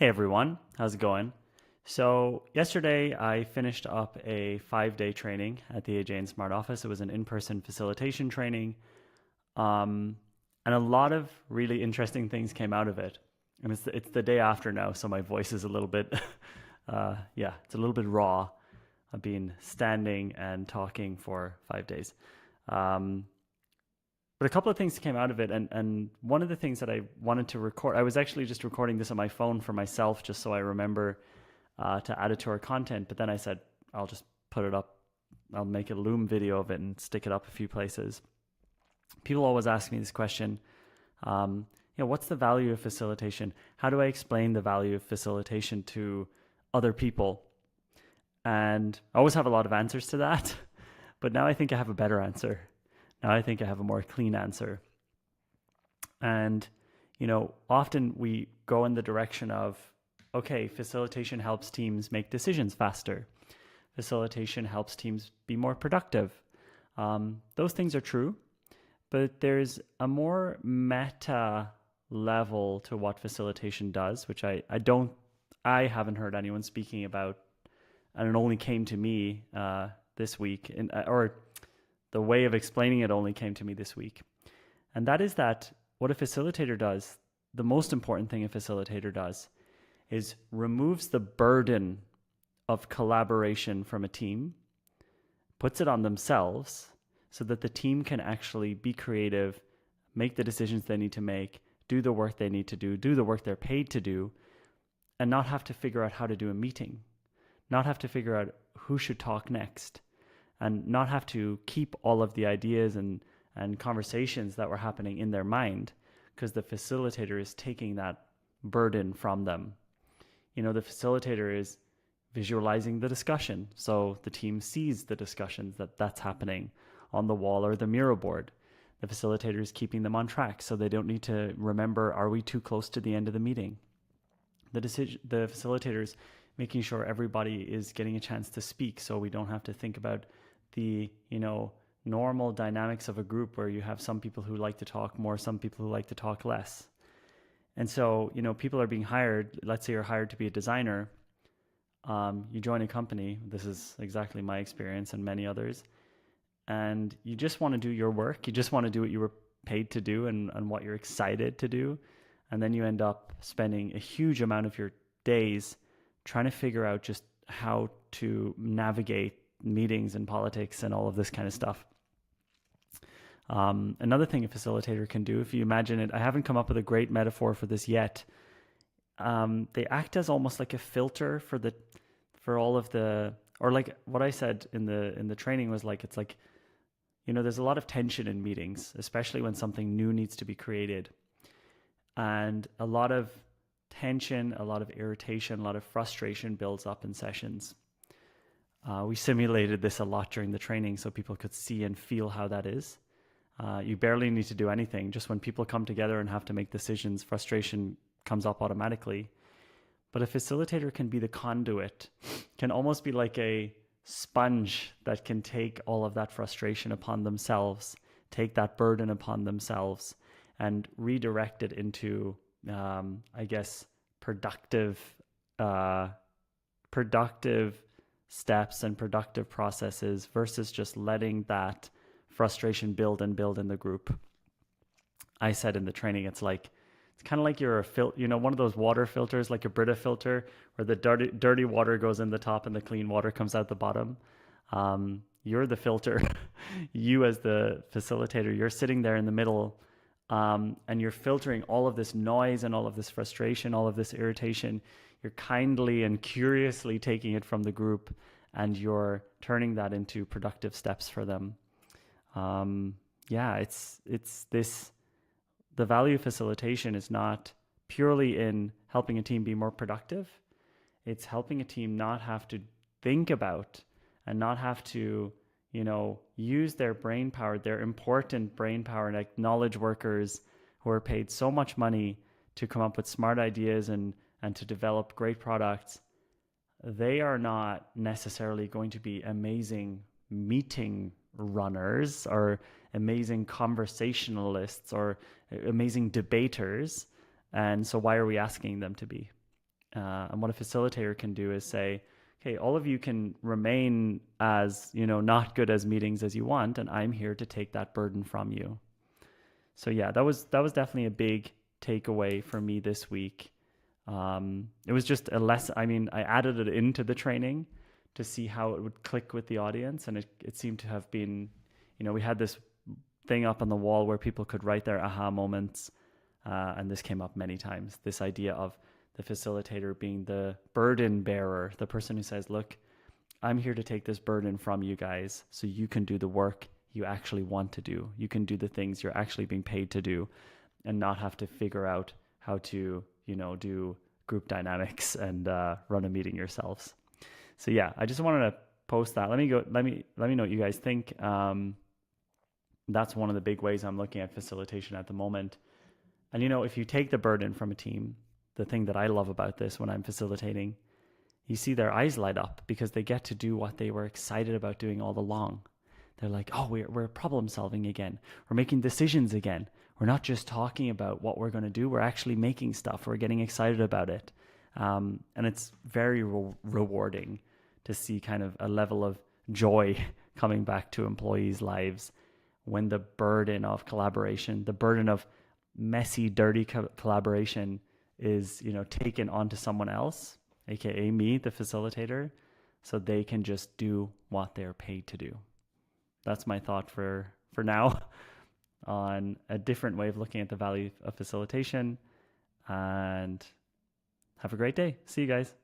Hey everyone, how's it going? So yesterday I finished up a 5-day training at the AJ&Smart office. It was an in-person facilitation training, um, and a lot of really interesting things came out of it. And it's the day after now, so my voice is a little bit, it's a little bit raw. I've been standing and talking for 5 days. Um, but a couple of things came out of it, and one of the things that I wanted to record, I was actually just recording this on my phone for myself, just so I remember to add it to our content. But then I said, I'll just put it up. I'll make a Loom video of it and stick it up a few places. People always ask me this question, what's the value of facilitation? How do I explain the value of facilitation to other people? And I always have a lot of answers to that, but now I think I have a better answer. Now I think I have a more clean answer. And, often we go in the direction of, okay, facilitation helps teams make decisions faster. Facilitation helps teams be more productive. Those things are true, but there's a more meta level to what facilitation does, which I haven't heard anyone speaking about, and it only came to me this week, or the way of explaining it only came to me this week. And that is that what a facilitator does, the most important thing a facilitator does, is removes the burden of collaboration from a team, puts it on themselves so that the team can actually be creative, make the decisions they need to make, do the work they need to do the work they're paid to do, and not have to figure out how to do a meeting, not have to figure out who should talk next, and not have to keep all of the ideas and conversations that were happening in their mind, because the facilitator is taking that burden from them. The facilitator is visualizing the discussion, so the team sees the discussions that's happening on the wall or the mural board. The facilitator is keeping them on track, so they don't need to remember, are we too close to the end of the meeting? The facilitator is making sure everybody is getting a chance to speak, so we don't have to think about the normal dynamics of a group where you have some people who like to talk more, some people who like to talk less. And so, people are being hired. Let's say you're hired to be a designer. You join a company. This is exactly my experience and many others. And you just want to do your work. You just want to do what you were paid to do and what you're excited to do. And then you end up spending a huge amount of your days trying to figure out just how to navigate meetings and politics and all of this kind of stuff. Another thing a facilitator can do, if you imagine it, I haven't come up with a great metaphor for this yet. They act as almost like a filter for all of the, or like what I said in the training was like, it's like, there's a lot of tension in meetings, especially when something new needs to be created. And a lot of tension, a lot of irritation, a lot of frustration builds up in sessions. We simulated this a lot during the training so people could see and feel how that is. You barely need to do anything. Just when people come together and have to make decisions, frustration comes up automatically. But a facilitator can be the conduit, can almost be like a sponge that can take all of that frustration upon themselves, take that burden upon themselves, and redirect it into, productive steps and productive processes versus just letting that frustration build and build in the group. I said in the training, it's kind of like you're one of those water filters, like a Brita filter, where the dirty water goes in the top and the clean water comes out the bottom. You're the filter. You as the facilitator, you're sitting there in the middle, and you're filtering all of this noise and all of this frustration, all of this irritation. You're kindly and curiously taking it from the group, and you're turning that into productive steps for them. It's this. The value of facilitation is not purely in helping a team be more productive. It's helping a team not have to think about and not have to, use their brain power, their important brain power, like knowledge workers who are paid so much money to come up with smart ideas and to develop great products. They are not necessarily going to be amazing meeting runners or amazing conversationalists or amazing debaters. And so why are we asking them to be? And what a facilitator can do is say, okay, all of you can remain as, not good as meetings as you want, and I'm here to take that burden from you. So yeah, that was definitely a big takeaway for me this week. It was just a lesson. I mean, I added it into the training to see how it would click with the audience, and it seemed to have been, we had this thing up on the wall where people could write their aha moments, and this came up many times. This idea of the facilitator being the burden bearer, the person who says, "Look, I'm here to take this burden from you guys, so you can do the work you actually want to do. You can do the things you're actually being paid to do, and not have to figure out how to, do group dynamics and run a meeting yourselves." So yeah, I just wanted to post that. Let me know what you guys think. That's one of the big ways I'm looking at facilitation at the moment. And if you take the burden from a team, the thing that I love about this when I'm facilitating, you see their eyes light up because they get to do what they were excited about doing all along. They're like, oh, we're problem solving again. We're making decisions again. We're not just talking about what we're going to do. We're actually making stuff. We're getting excited about it. And it's very rewarding to see kind of a level of joy coming back to employees' lives when the burden of collaboration, the burden of messy, dirty collaboration is, taken onto someone else, aka me, the facilitator, so they can just do what they're paid to do. That's my thought for now on a different way of looking at the value of facilitation. And have a great day. See you guys.